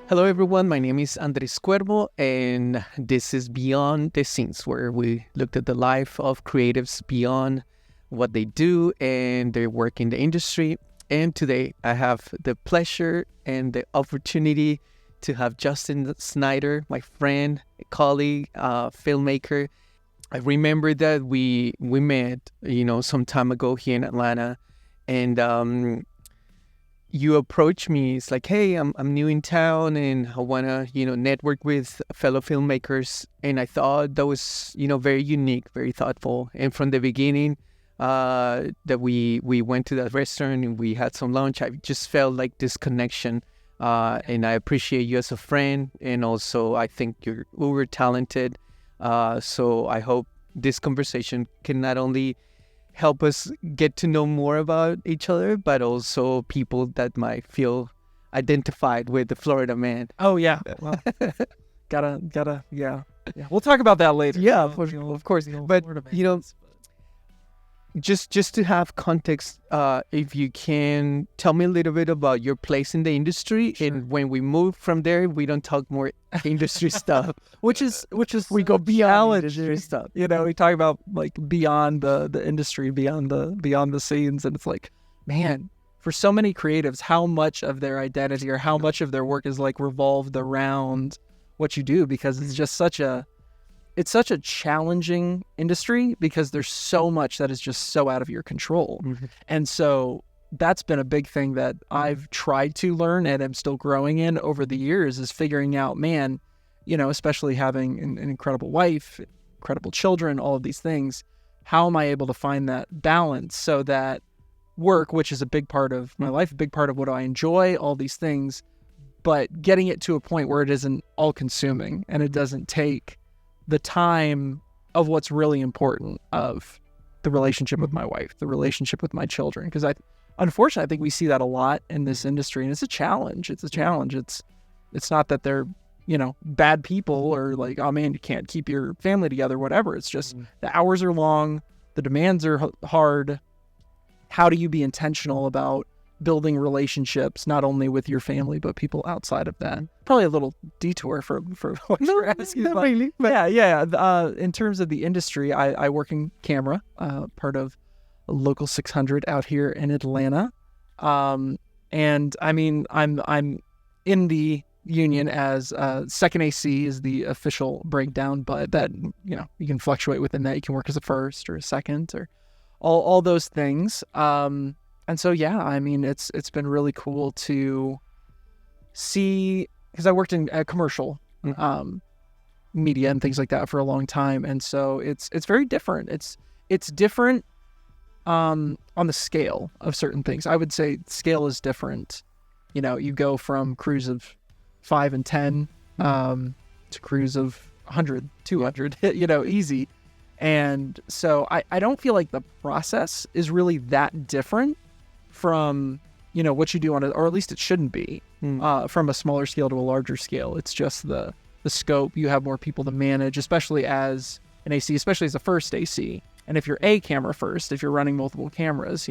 Hello, everyone. My name is Andres Cuervo, and this is Beyond the Scenes, where we looked at the life of creatives beyond what they do and their work in the industry. And today, I have the pleasure and the opportunity to have Justin Snyder, my friend, colleague, filmmaker. I remember that we met, some time ago here in Atlanta, and you approached me. It's like, hey, I'm new in town and I wanna, network with fellow filmmakers. And I thought that was, very unique, very thoughtful. And from the beginning, that we went to that restaurant and we had some lunch, I just felt like this connection. And I appreciate you as a friend, and also I think you're uber talented. So I hope this conversation can not only help us get to know more about each other, but also people that might feel identified with the Florida man. Oh yeah, well, gotta, yeah. We'll talk about that later. Yeah, of course. But just to have context, if you can tell me a little bit about your place in the industry, Sure. and when we move from there, we don't talk more industry stuff. which is We go beyond industry stuff. We talk about like beyond the industry, beyond the scenes, and it's like, man, for so many creatives, how much of their identity or how much of their work is like revolved around what you do, because it's just such a challenging industry because there's so much that is just so out of your control. Mm-hmm. And so that's been a big thing that I've tried to learn and am still growing in over the years, is figuring out, man, especially having an incredible wife, incredible children, all of these things, how am I able to find that balance so that work, which is a big part of my life, a big part of what I enjoy, all these things, but getting it to a point where it isn't all consuming and it doesn't take the time of what's really important, of the relationship with my wife, the relationship with my children. Because unfortunately, I think we see that a lot in this industry, and it's a challenge. It's not that they're, bad people or like, oh man, you can't keep your family together, whatever. It's just the hours are long, the demands are hard. How do you be intentional about building relationships, not only with your family, but people outside of that? Probably a little detour for what you're asking. Not really. But Yeah. In terms of the industry, I work in camera, part of Local 600 out here in Atlanta. And I mean, I'm in the union as second AC is the official breakdown, but that, you can fluctuate within that. You can work as a first or a second or all those things. And so, yeah, I mean, it's been really cool to see, because I worked in commercial media and things like that for a long time. And so it's very different. It's different on the scale of certain things. I would say scale is different. You go from crews of 5 and 10 to crews of 100, 200, easy. And so I don't feel like the process is really that different from, what you do or at least it shouldn't be, from a smaller scale to a larger scale. It's just the scope. You have more people to manage, especially as an AC, especially as a first AC. And if you're a camera first, if you're running multiple cameras,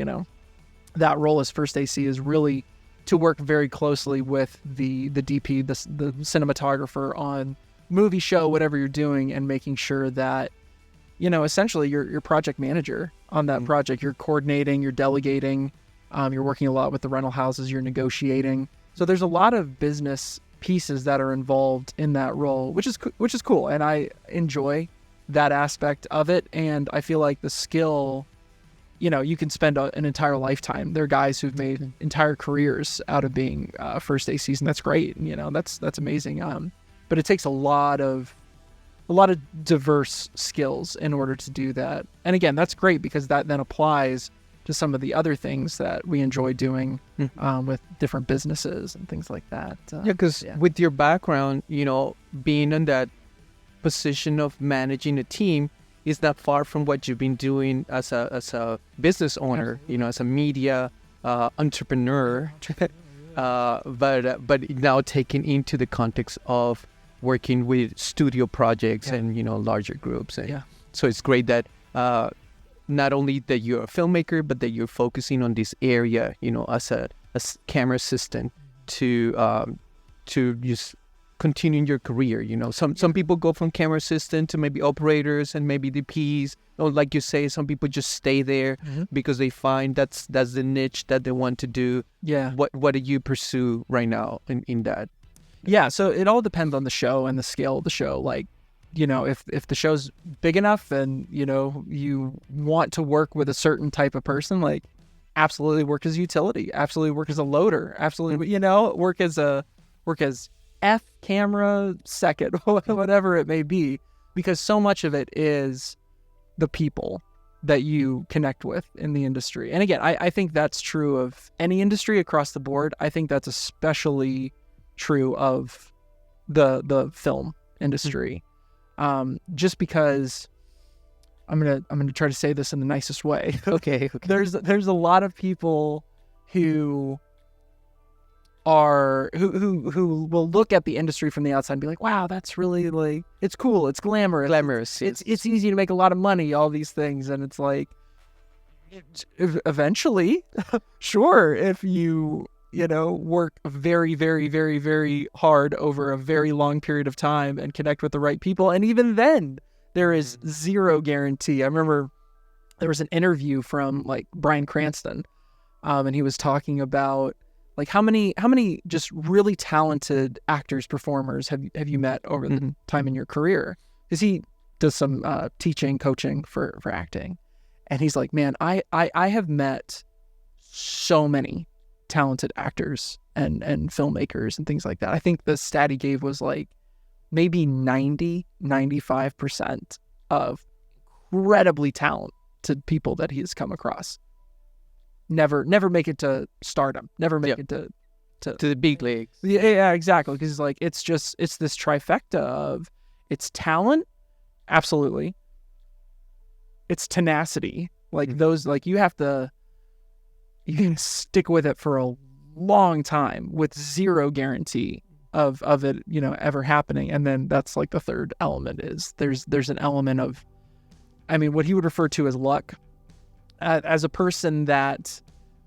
that role as first AC is really to work very closely with the DP, the cinematographer on movie show, whatever you're doing, and making sure that, essentially you're project manager on that project. You're coordinating, you're delegating, you're working a lot with the rental houses, you're negotiating. So there's a lot of business pieces that are involved in that role, which is cool. And I enjoy that aspect of it. And I feel like the skill, you can spend an entire lifetime. There are guys who've made entire careers out of being first ACs, and that's great. That's amazing. But it takes a lot of diverse skills in order to do that. And again, that's great because that then applies to some of the other things that we enjoy doing with different businesses and things like that. Because with your background, being in that position of managing a team is not far from what you've been doing as a business owner, as a media entrepreneur, but now taken into the context of working with studio projects and larger groups. And so it's great that not only that you're a filmmaker, but that you're focusing on this area, as a camera assistant to to just continue your career? You know, some people go from camera assistant to maybe operators and maybe DPs. Or like you say, some people just stay there because they find that's the niche that they want to do. Yeah. What do you pursue right now in that? Yeah, so it all depends on the show and the scale of the show. Like, you know, if the show's big enough and, you know, you want to work with a certain type of person, like absolutely work as utility, absolutely work as a loader, absolutely, you know, work as F camera second, whatever it may be, because so much of it is the people that you connect with in the industry. And again, I think that's true of any industry across the board. I think that's especially true of the film industry. Just because I'm gonna try to say this in the nicest way. Okay. There's a lot of people who will look at the industry from the outside and be like, wow, that's really, like, it's cool, it's glamorous, Yes. it's easy to make a lot of money, all these things. And it's like, eventually, sure, if you know, work very, very, very, very hard over a very long period of time and connect with the right people. And even then, there is zero guarantee. I remember there was an interview from like Bryan Cranston, and he was talking about like how many just really talented actors, performers have you met over the time in your career? Because he does some teaching, coaching for acting, and he's like, man, I have met so many talented actors and filmmakers and things like that. I think the stat he gave was like maybe 95% of incredibly talented people that he has come across never make it to stardom, never make it to the big leagues. Yeah, exactly. Because like it's this trifecta of it's talent, absolutely, it's tenacity, like those, like you can stick with it for a long time with zero guarantee of it, you know, ever happening. And then that's like the third element is there's an element of, I mean, what he would refer to as luck. As a person that,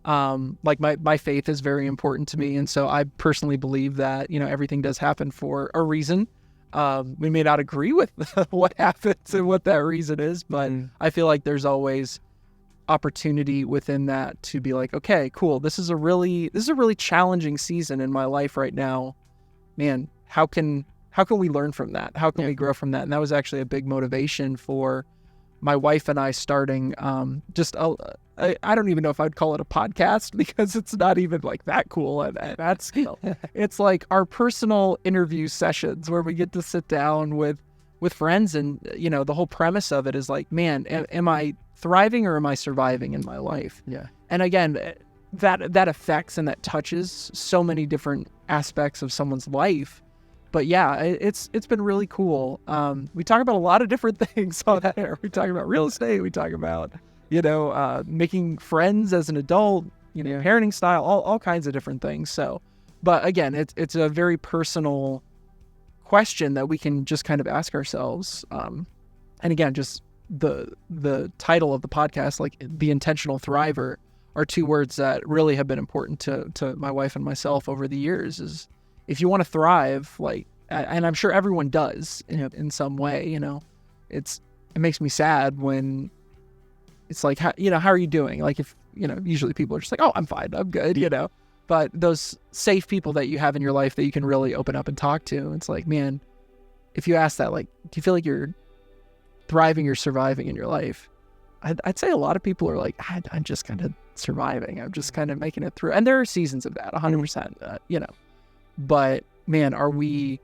like my faith is very important to me. And so I personally believe that, you know, everything does happen for a reason. We may not agree with what happens and what that reason is, but I feel like there's always opportunity within that to be like, okay, cool, this is a really challenging season in my life right now, man. How can we learn from that? How can we grow from that? And that was actually a big motivation for my wife and I starting I don't even know if I'd call it a podcast, because it's not even like that cool at that scale. It's like our personal interview sessions where we get to sit down with friends, and you know, the whole premise of it is like, man, am I thriving or am I surviving in my life? Yeah. And again, that affects and that touches so many different aspects of someone's life. But yeah, it's been really cool. We talk about a lot of different things on there. We talk about real estate. We talk about, you know, making friends as an adult, you know, parenting style, all kinds of different things. So, but again, it's a very personal question that we can just kind of ask ourselves. And again, just the title of the podcast, like The Intentional Thriver, are two words that really have been important to my wife and myself over the years. Is if you want to thrive, like, and I'm sure everyone does, you know, in some way, you know, it makes me sad when it's like, how are you doing? Like, if, you know, usually people are just like, oh, I'm fine, I'm good, you know, but those safe people that you have in your life that you can really open up and talk to, it's like, man, if you ask that, like, do you feel like you're thriving or surviving in your life? I'd say a lot of people are like, I'm just kind of surviving. I'm just kind of making it through. And there are seasons of that, 100%, you know. But man, are we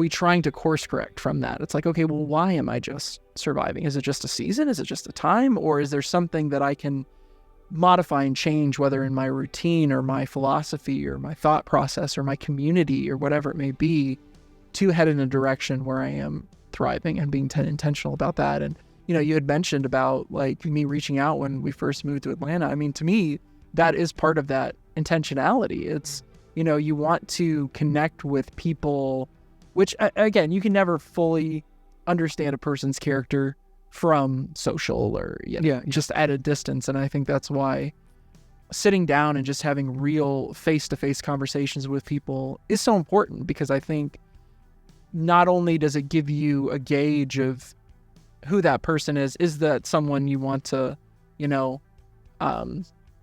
trying to course correct from that? It's like, okay, well, why am I just surviving? Is it just a season? Is it just a time? Or is there something that I can modify and change, whether in my routine or my philosophy or my thought process or my community or whatever it may be, to head in a direction where I am thriving and being intentional about that? And, you know, you had mentioned about like me reaching out when we first moved to Atlanta. I mean, to me, that is part of that intentionality. It's, you know, you want to connect with people, which again, you can never fully understand a person's character from social or, you know, just at a distance. And I think that's why sitting down and just having real face-to-face conversations with people is so important, because I think not only does it give you a gauge of who that person is that someone you want to,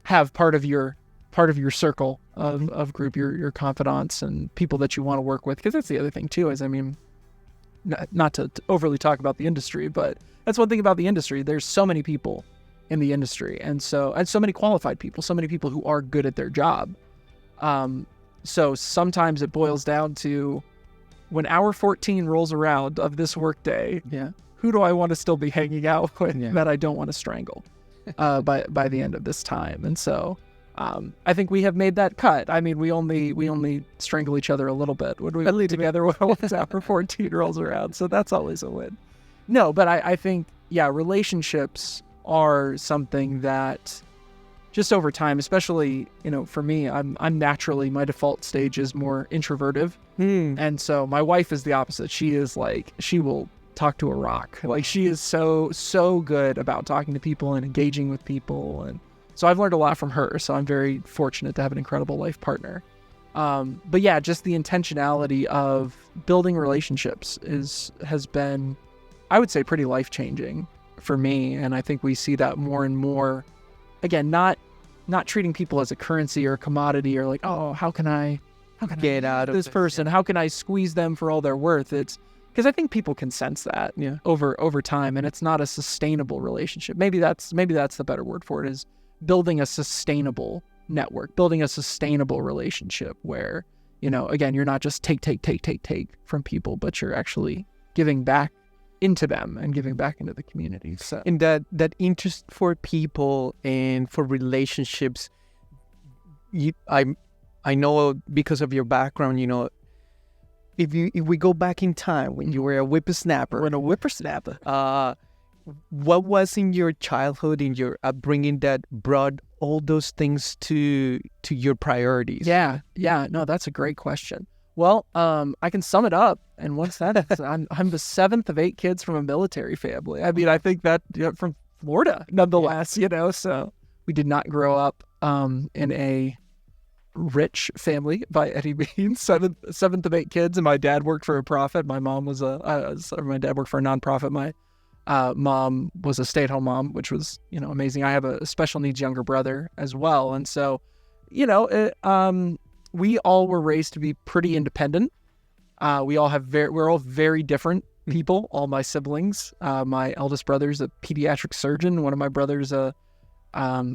have part of your circle of group, your confidants and people that you want to work with. Because that's the other thing too, is, I mean, not to overly talk about the industry, but that's one thing about the industry. There's so many people in the industry, and so many qualified people, so many people who are good at their job. So sometimes it boils down to, when hour 14 rolls around of this workday, who do I want to still be hanging out with that I don't want to strangle by the end of this time? And so I think we have made that cut. I mean, we only strangle each other a little bit when we leave together once hour 14 rolls around. So that's always a win. No, but I think, relationships are something that just over time, especially, for me, I'm naturally, my default stage is more introverted. And so my wife is the opposite. She is like, she will talk to a rock. Like, she is so good about talking to people and engaging with people. And so I've learned a lot from her. So I'm very fortunate to have an incredible life partner. But yeah, just the intentionality of building relationships has been, I would say, pretty life-changing for me. And I think we see that more and more. Again, not treating people as a currency or a commodity, or like, oh, how can I get out of this person? How can I squeeze them for all they're worth? It's because I think people can sense that over time, and it's not a sustainable relationship. Maybe that's the better word for it, is building a sustainable network, building a sustainable relationship where, again, you're not just take from people, but you're actually giving back into them and giving back into the community. So, and that interest for people and for relationships, I know because of your background, if we go back in time when you were a whippersnapper, what was in your childhood, in your upbringing, that brought all those things to your priorities? No, that's a great question. Well, I can sum it up, and once that is, I'm the 7th of 8 kids from a military family. I mean, I think that from Florida, nonetheless, so we did not grow up in a rich family by any means. Seventh of 8 kids, and my dad worked for a profit. My mom was my dad worked for a nonprofit. My mom was a stay-at-home mom, which was amazing. I have a special needs younger brother as well, and so we all were raised to be pretty independent. We're all very different people. All my siblings. My eldest brother's a pediatric surgeon. One of my brothers a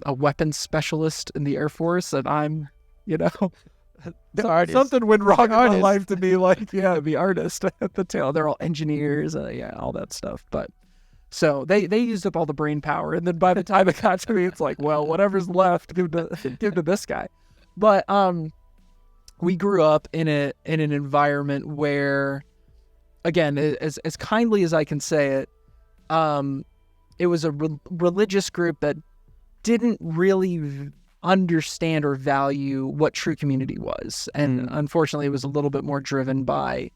weapons specialist in the Air Force, and I'm something went wrong in my life to be like, the artist at the tail. They're all engineers, all that stuff. But so they used up all the brain power, and then by the time it got to me, it's like, well, whatever's left, give to this guy. But we grew up in an environment where, again, as kindly as I can say it, it was a religious group that didn't really understand or value what true community was. And unfortunately, it was a little bit more driven by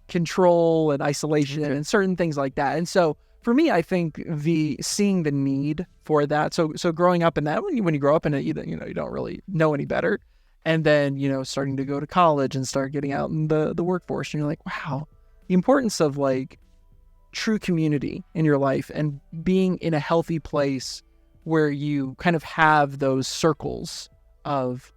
control and isolation and certain things like that. And so for me, I think seeing the need for that. So growing up in that, when you grow up in it, you don't really know any better. And then, starting to go to college and start getting out in the workforce, and you're like, wow, the importance of like true community in your life and being in a healthy place where you kind of have those circles of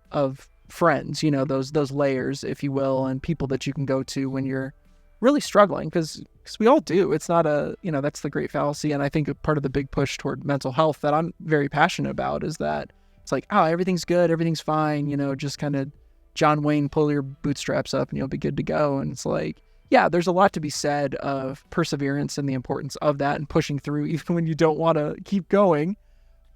friends, those layers, if you will, and people that you can go to when you're really struggling, because we all do. It's not that's the great fallacy. And I think a part of the big push toward mental health that I'm very passionate about is that it's like, oh, everything's good, everything's fine, just kind of John Wayne, pull your bootstraps up and you'll be good to go. And it's like, yeah, there's a lot to be said of perseverance and the importance of that and pushing through even when you don't want to keep going.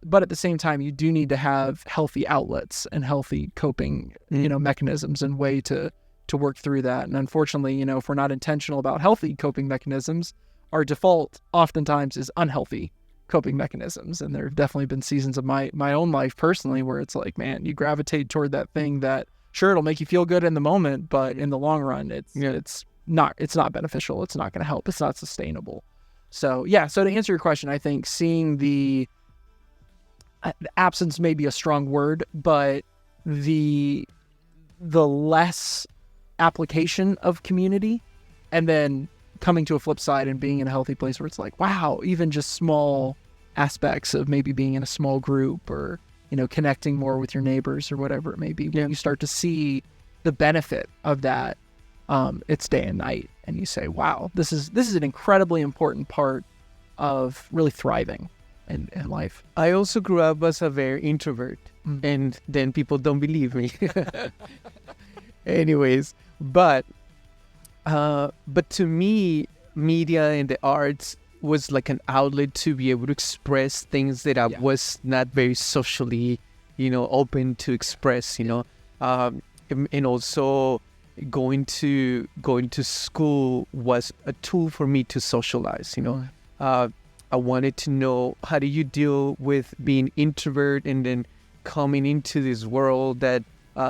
But at the same time, you do need to have healthy outlets and healthy coping, mechanisms and way to work through that. And unfortunately, if we're not intentional about healthy coping mechanisms, our default oftentimes is unhealthy coping mechanisms. And there have definitely been seasons of my own life personally where it's like, man, you gravitate toward that thing that, sure, it'll make you feel good in the moment, but in the long run, it's not beneficial. It's not going to help. It's not sustainable. So yeah. So to answer your question, I think seeing the absence may be a strong word, but the less application of community, and then coming to a flip side and being in a healthy place where it's like, wow, even just small aspects of maybe being in a small group, or, you know, connecting more with your neighbors or whatever it may be. When you start to see the benefit of that, it's day and night, and you say, wow, this is an incredibly important part of really thriving in life. I also grew up as a very introvert, and then people don't believe me. Anyways, but to me, media and the arts was like an outlet to be able to express things that I was not very socially, you know, open to express, you know, and also going to school was a tool for me to socialize, you know. I wanted to know, how do you deal with being introvert and then coming into this world that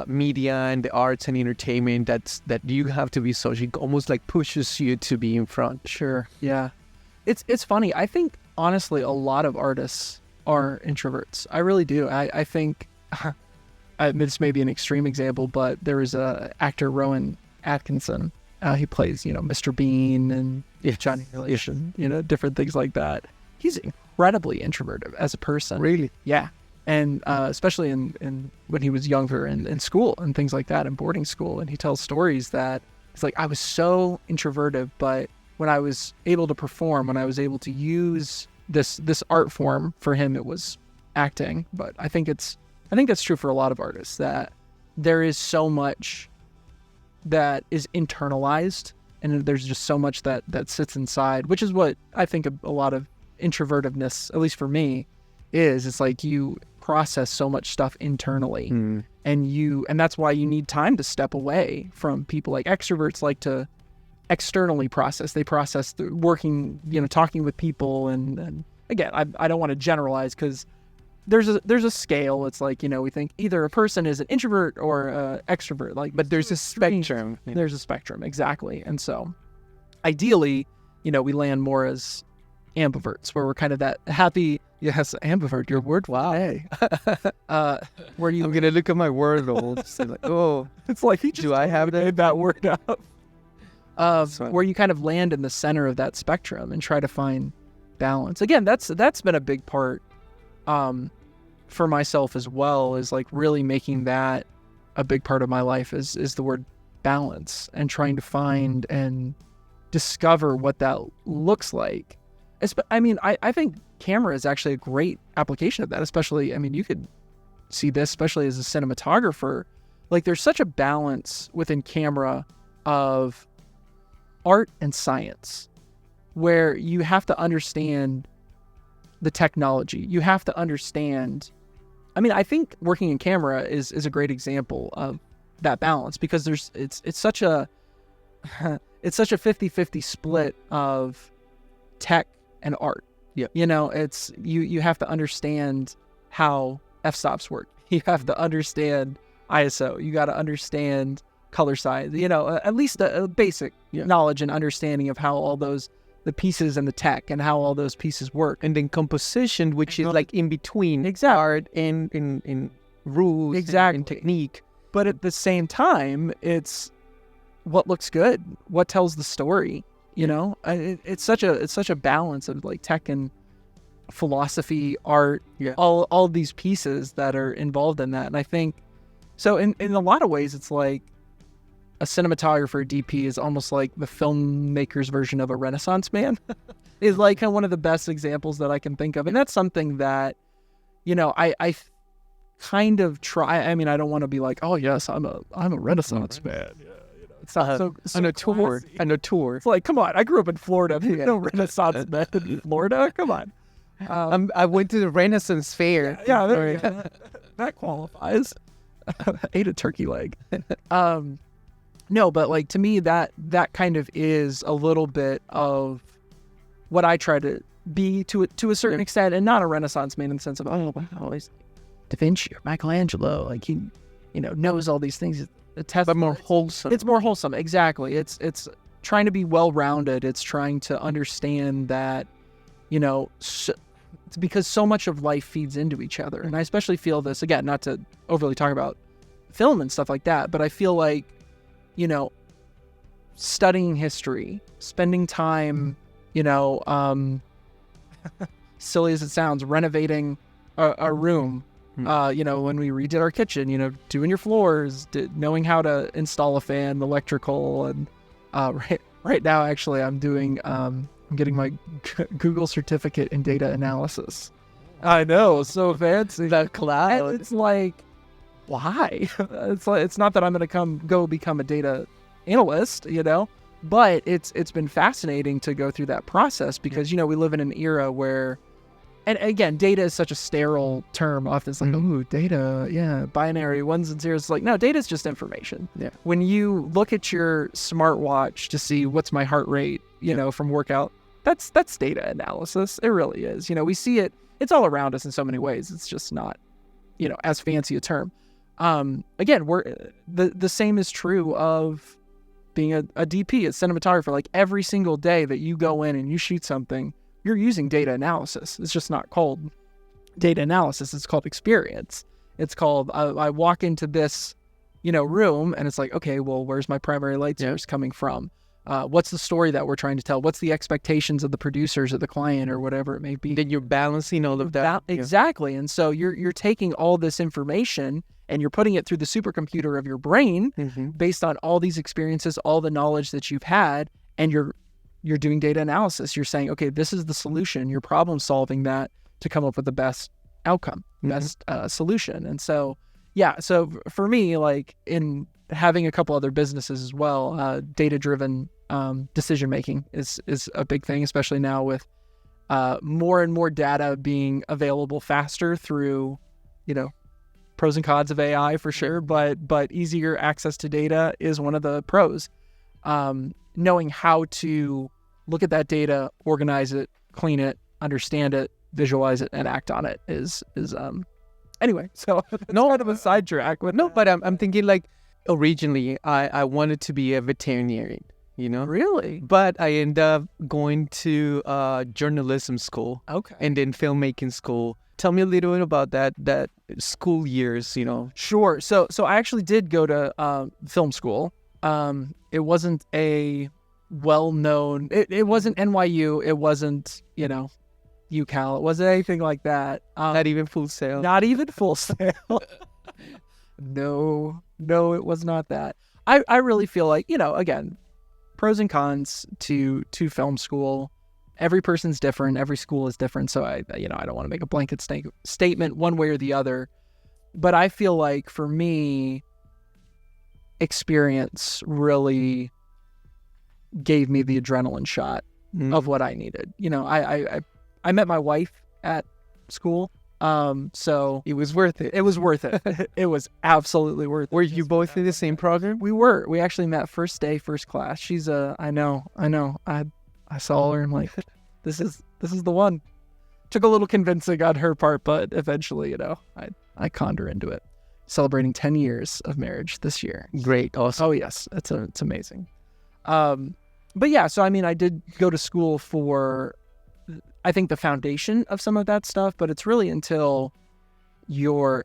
media and the arts and entertainment, that you have to be social, almost like pushes you to be in front. Sure. Yeah. It's funny. I think, honestly, a lot of artists are introverts. I really do. I think, this may be an extreme example, but there is a actor, Rowan Atkinson. He plays, you know, Mr. Bean and Johnny Relation, you know, different things like that. He's incredibly introverted as a person. Really? Yeah. And especially in when he was younger and in school and things like that, in boarding school. And he tells stories that it's like, I was so introverted, but when I was able to perform, when I was able to use this art form, for him it was acting. But I think that's true for a lot of artists, that there is so much that is internalized, and there's just so much that sits inside, which is what I think a lot of introvertiveness, at least for me, is. It's like you process so much stuff internally, and that's why you need time to step away from people. Like extroverts like to externally process. They process through working, you know, talking with people, and again, I don't want to generalize, because there's a scale. It's like, you know, we think either a person is an introvert or an extrovert, like, but there's a spectrum. There's a spectrum, exactly. And so ideally, you know, we land more as ambiverts, where we're kind of that happy. Yes, ambivert, your word. Wow. Hey. Where you? I'm gonna look at my word old. Like, oh, it's like, do I have that word up? Where you kind of land in the center of that spectrum and try to find balance. Again, that's been a big part for myself as well, is like really making that a big part of my life is the word balance, and trying to find and discover what that looks like. I mean, I think camera is actually a great application of that, especially, I mean, you could see this, especially as a cinematographer, like there's such a balance within camera of art and science, where you have to understand the technology. You have to understand, I mean, I think working in camera is a great example of that balance, because it's such a 50-50 split of tech and art. Yeah. You know, it's you have to understand how f-stops work. You have to understand ISO. You got to understand color size, you know, at least a basic knowledge and understanding of how all the pieces and the tech and how all those pieces work. And then composition, which is like in between art and in rules, and technique. But at the same time, it's what looks good, what tells the story, you know. It's such a balance of like tech and philosophy, art, all these pieces that are involved in that. And I think so in a lot of ways, it's like a cinematographer, DP, is almost like the filmmaker's version of a Renaissance man. Is like one of the best examples that I can think of. And that's something that, you know, I kind of try. I mean, I don't want to be like, oh yes, I'm a Renaissance man. Yeah, you know, it's not so on a tour. Classy. On a tour. It's like, come on, I grew up in Florida. There's no Renaissance men in Florida. Come on. I went to the Renaissance fair. Yeah, that qualifies. Ate a turkey leg. No, but like to me, that kind of is a little bit of what I try to be to a certain extent, and not a Renaissance man in the sense of, oh wow, he's Da Vinci or Michelangelo, like he, you know, knows all these things. But more wholesome. It's more wholesome, exactly. It's trying to be well-rounded. It's trying to understand that, you know, it's because so much of life feeds into each other. And I especially feel this, again, not to overly talk about film and stuff like that, but I feel like, you know, studying history, spending time, you know, silly as it sounds, renovating a room, you know, when we redid our kitchen, you know, doing your floors, knowing how to install a fan, electrical, and right now, actually, I'm getting my Google certificate in data analysis. I know, so fancy. The cloud. And it's like, why? It's not that I'm going to go become a data analyst, you know, but it's been fascinating to go through that process because, you know, we live in an era where, and again, data is such a sterile term. Often it's like, ooh, data, yeah, binary ones and zeros. It's like, no, data is just information. Yeah. When you look at your smartwatch to see what's my heart rate, you know, from workout, that's data analysis. It really is. You know, we see it. It's all around us in so many ways. It's just not, you know, as fancy a term. Again, the same is true of being a DP, a cinematographer. Like every single day that you go in and you shoot something, you're using data analysis. It's just not called data analysis. It's called experience. It's called, I walk into this, you know, room and it's like, okay, well, where's my primary light source coming from? What's the story that we're trying to tell? What's the expectations of the producers or the client or whatever it may be? Then you're balancing all of that. Exactly. And so you're taking all this information and you're putting it through the supercomputer of your brain based on all these experiences, all the knowledge that you've had, and you're doing data analysis. You're saying, okay, this is the solution. You're problem solving that to come up with the best outcome, best solution. And so, yeah, so for me, like in having a couple other businesses as well, data-driven decision-making is a big thing, especially now with more and more data being available faster through, you know, pros and cons of AI for sure, but easier access to data is one of the pros. Knowing how to look at that data, organize it, clean it, understand it, visualize it, and act on it is anyway. So no kind of a sidetrack. But I'm thinking like originally I wanted to be a veterinarian, you know? Really? But I ended up going to journalism school. Okay. And then filmmaking school. Tell me a little bit about that school years, you know? Sure. So I actually did go to film school. It wasn't a well-known, it wasn't NYU, it wasn't, you know, UCal, it wasn't anything like that. Not even Full Sail. Not even Full Sail. No, it was not that. I really feel like, you know, again, pros and cons to film school. Every person's different. Every school is different. So I don't want to make a blanket statement one way or the other, but I feel like for me, experience really gave me the adrenaline shot of what I needed. You know, I met my wife at school. So it was worth it. It was worth it. It was absolutely worth it. Were you both in the same program? We were. We actually met first day, first class. She's I know. I saw her and I'm like, this is the one. Took a little convincing on her part, but eventually, you know, I conned her into it. Celebrating 10 years of marriage this year. Great. Awesome. Oh yes. It's amazing. But yeah, so I mean, I did go to school for, I think, the foundation of some of that stuff, but it's really until you're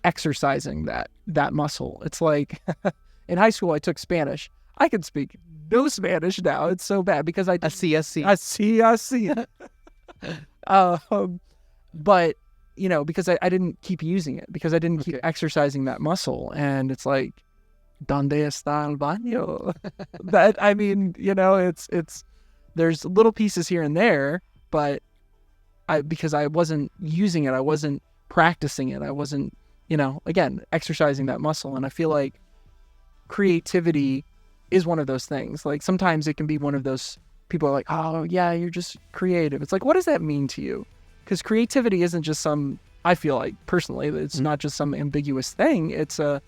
exercising that muscle. It's like in high school, I took Spanish. I can speak no Spanish now. It's so bad because I see. But you know, because I didn't keep using it, because I didn't keep exercising that muscle, and it's like, ¿Dónde está el baño? That, I mean, you know, it's there's little pieces here and there, but because I wasn't using it, I wasn't practicing it, I wasn't, you know, again, exercising that muscle. And I feel like creativity is one of those things. Like sometimes it can be one of those people are like, oh yeah, you're just creative. It's like, what does that mean to you? Because creativity isn't just I feel like personally, it's not just some ambiguous thing. It's a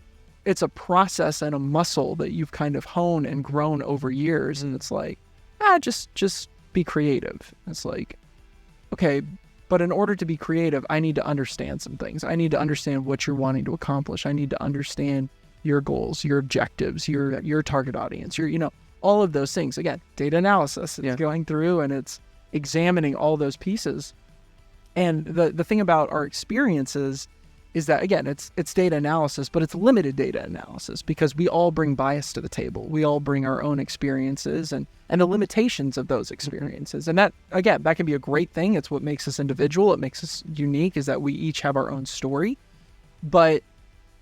process and a muscle that you've kind of honed and grown over years. And it's like, just be creative. It's like, okay, but in order to be creative, I need to understand some things. I need to understand what you're wanting to accomplish. I need to understand your goals, your objectives, your target audience, you know, all of those things. Again, data analysis. It's going through and it's examining all those pieces. And the thing about our experiences is that, again, it's data analysis, but it's limited data analysis because we all bring bias to the table. We all bring our own experiences and the limitations of those experiences. And that, again, that can be a great thing. It's what makes us individual. It makes us unique, is that we each have our own story. But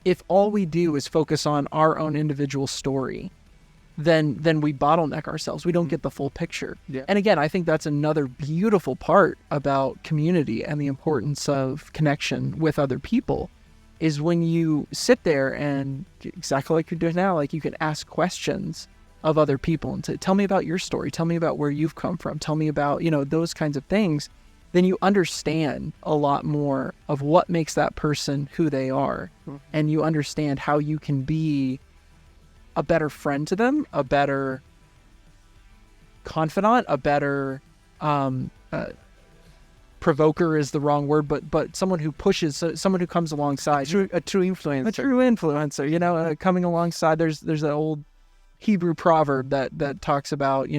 if all we do is focus on our own individual story, then we bottleneck ourselves. We don't get the full picture. Yeah. And again, I think that's another beautiful part about community and the importance of connection with other people, is when you sit there and, exactly like you're doing now, like you can ask questions of other people and say, tell me about your story. Tell me about where you've come from. Tell me about, those kinds of things. Then you understand a lot more of what makes that person who they are. Mm-hmm. And you understand how you can be a better friend to them, a better confidant, a better provoker is the wrong word, but someone who pushes, someone who comes alongside. A true influencer. A true influencer, coming alongside. There's an old Hebrew proverb that talks about,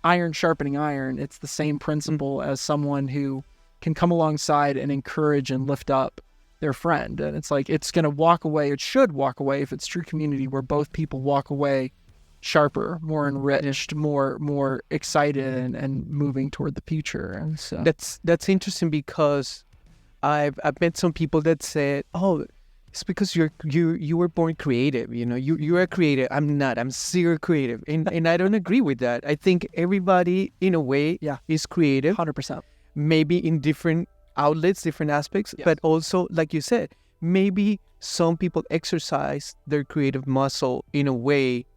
iron sharpening iron. It's the same principle as someone who can come alongside and encourage and lift up their friend. And it's like, it's going to walk away. It should walk away, if it's true community, where both people walk away sharper, more enriched, more excited and moving toward the future. And so that's interesting, because I've met some people that said, oh, it's because you were born creative. You're a creative. I'm not. I'm zero creative. And I don't agree with that. I think everybody, in a way, is creative. 100%. Maybe in different outlets, different aspects, yes. But also, like you said, maybe some people exercise their creative muscle in a way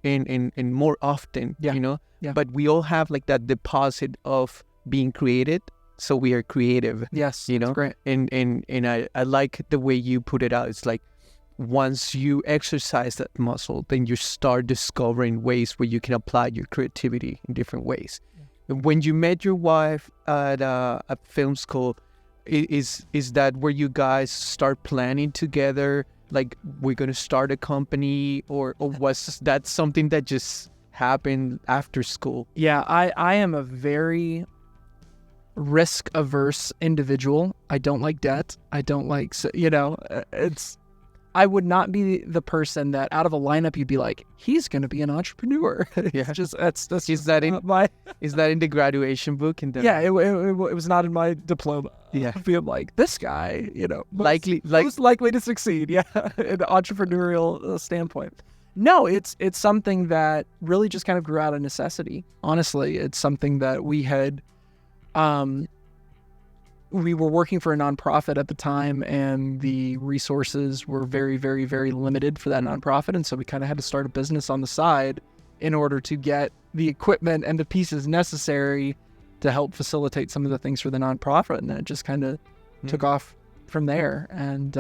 and more often, Yeah. But we all have like that deposit of being created, so we are creative. Yes, that's great. And I like the way you put it out. It's like, once you exercise that muscle, then you start discovering ways where you can apply your creativity in different ways. Yeah. When you met your wife at a film school, is that where you guys start planning together, like, we're going to start a company, or was that something that just happened after school? Yeah, I am a very risk-averse individual. I don't like debt. I don't like, I would not be the person that out of a lineup you'd be like, he's going to be an entrepreneur. Yeah, just that's is that in the graduation book? Yeah, it was not in my diploma. Yeah, being like, this guy, most likely to succeed. Yeah, in the entrepreneurial standpoint. No, it's something that really just kind of grew out of necessity. Honestly, it's something that we had. We were working for a nonprofit at the time, and the resources were very, very, very limited for that nonprofit. And so we kind of had to start a business on the side in order to get the equipment and the pieces necessary to help facilitate some of the things for the nonprofit. And then it just kind of took off from there. And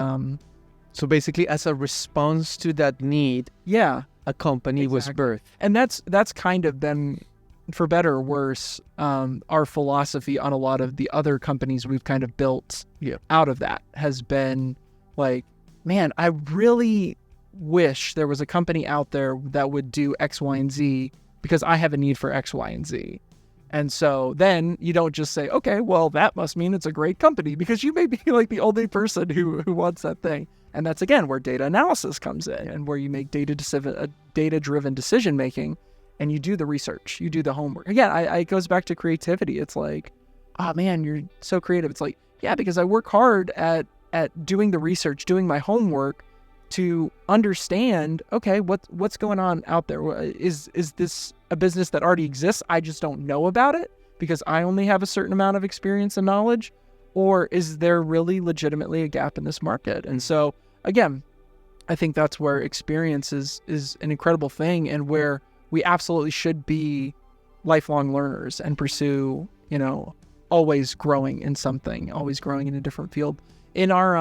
so basically, as a response to that need, a company was birthed. And that's kind of been, for better or worse, our philosophy on a lot of the other companies we've kind of built out of that has been like, man, I really wish there was a company out there that would do X, Y, and Z, because I have a need for X, Y, and Z. And so then you don't just say, okay, well, that must mean it's a great company, because you may be like the only person who wants that thing. And that's, again, where data analysis comes in, and where you make data-driven decision-making. And you do the research, you do the homework. Again, it goes back to creativity. It's like, oh man, you're so creative. It's like, yeah, because I work hard at doing the research, doing my homework to understand, okay, what's going on out there? Is this a business that already exists? I just don't know about it because I only have a certain amount of experience and knowledge? Or is there really legitimately a gap in this market? And so, again, I think that's where experience is an incredible thing, and where we absolutely should be lifelong learners and pursue, always growing in something, always growing in a different field. In our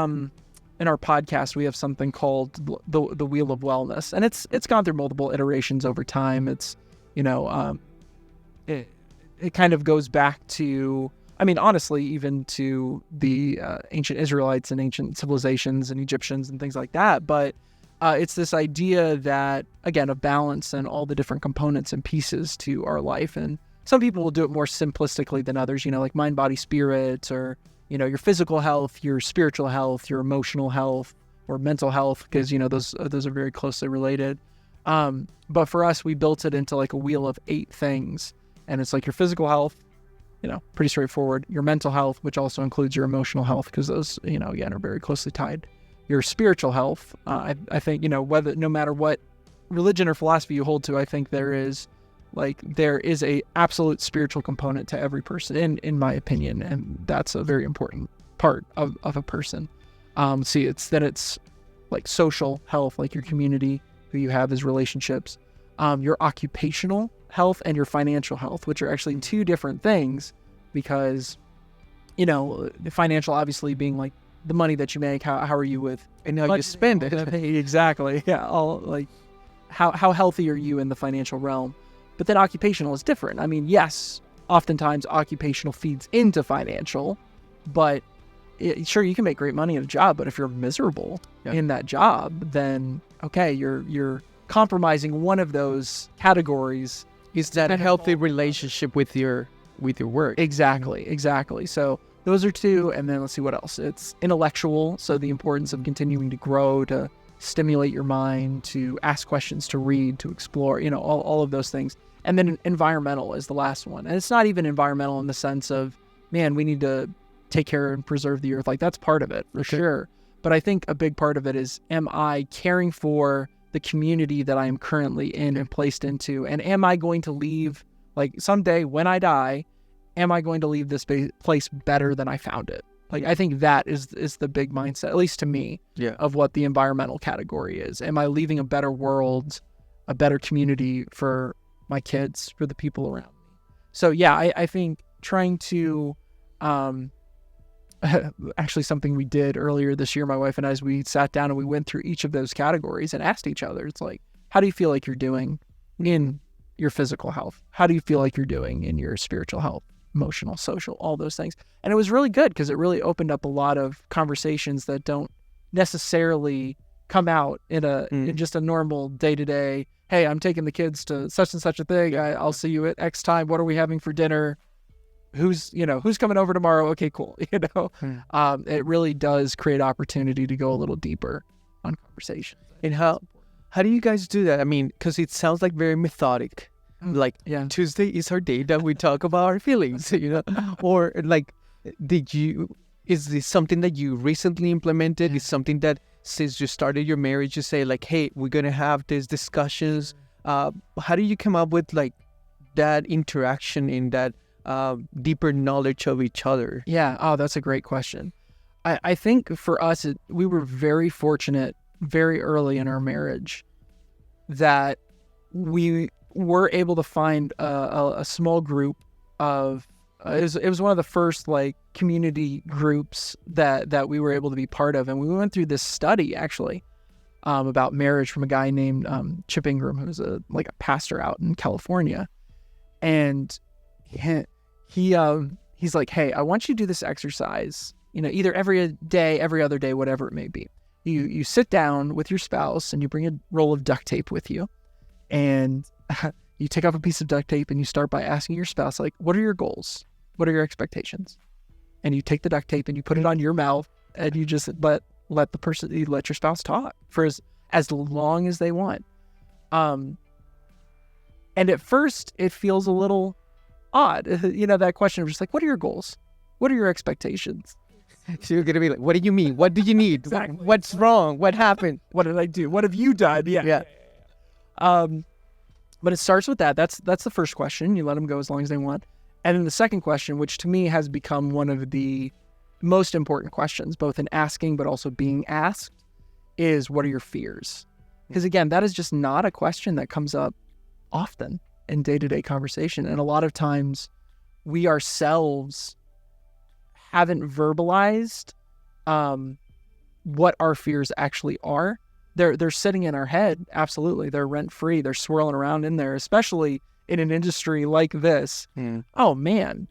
podcast, we have something called the Wheel of Wellness, and it's gone through multiple iterations over time. It's, it kind of goes back to, honestly, even to the ancient Israelites and ancient civilizations and Egyptians and things like that. But it's this idea that, again, of balance and all the different components and pieces to our life. And some people will do it more simplistically than others, like mind, body, spirit, or, your physical health, your spiritual health, your emotional health, or mental health, because those are very closely related. But for us, we built it into like a wheel of 8 things, and it's like your physical health, pretty straightforward. Your mental health, which also includes your emotional health, because those, again, are very closely tied. Your spiritual health, I think, whether, no matter what religion or philosophy you hold to, I think there is a absolute spiritual component to every person, in my opinion, and that's a very important part of a person. It's like social health, like your community, who you have as relationships, your occupational health, and your financial health, which are actually 2 different things, because, the financial obviously being like the money that you make, how are you with, and how you spend it. Exactly. Yeah. All like how healthy are you in the financial realm? But then occupational is different. I mean, yes, oftentimes occupational feeds into financial, but sure, you can make great money in a job, but if you're miserable in that job, then okay, you're compromising one of those categories. Is that a healthy relationship with your work? Exactly. So those are 2, and then let's see what else. It's intellectual, so the importance of continuing to grow, to stimulate your mind, to ask questions, to read, to explore, all of those things. And then environmental is the last one. And it's not even environmental in the sense of, man, we need to take care and preserve the earth. Like, that's part of it, for sure. But I think a big part of it is, am I caring for the community that I am currently in and placed into? And am I going to leave, like, someday when I die, am I going to leave this place better than I found it? Like, I think that is the big mindset, at least to me, of what the environmental category is. Am I leaving a better world, a better community for my kids, for the people around me? So yeah, I think trying to, actually something we did earlier this year, my wife and I, is we sat down and we went through each of those categories and asked each other, it's like, how do you feel like you're doing in your physical health? How do you feel like you're doing in your spiritual health, emotional, social, all those things? And it was really good, because it really opened up a lot of conversations that don't necessarily come out in just a normal day-to-day, hey, I'm taking the kids to such and such a thing, I'll see you at X time, what are we having for dinner, who's coming over tomorrow, okay, cool. It really does create opportunity to go a little deeper on conversations. And how do you guys do that? I mean, because it sounds like very methodic. Like, Tuesday is our day that we talk about our feelings, or like, is this something that you recently implemented? Is something that since you started your marriage, you say like, hey, we're going to have these discussions. How do you come up with like that interaction in that deeper knowledge of each other? Yeah. Oh, that's a great question. I think for us, we were very fortunate very early in our marriage that we were able to find a small group of, it was one of the first like community groups that we were able to be part of. And we went through this study actually about marriage from a guy named Chip Ingram, who's a pastor out in California. And he's like, hey, I want you to do this exercise, either every day, every other day, whatever it may be. You sit down with your spouse and you bring a roll of duct tape with you, and you take off a piece of duct tape and you start by asking your spouse, like, what are your goals? What are your expectations? And you take the duct tape and you put it on your mouth, and you just let your spouse talk for as long as they want. And at first it feels a little odd, that question of just like, what are your goals? What are your expectations? So you're gonna be like, what do you mean? What do you need? Exactly. What's wrong? What happened? What did I do? What have you done? Yeah. But it starts with that. That's the first question. You let them go as long as they want. And then the second question, which to me has become one of the most important questions, both in asking but also being asked, is what are your fears? Because again, that is just not a question that comes up often in day-to-day conversation. And a lot of times we ourselves haven't verbalized what our fears actually are. They're sitting in our head. Absolutely. They're rent-free. They're swirling around in there, especially in an industry like this. Oh man,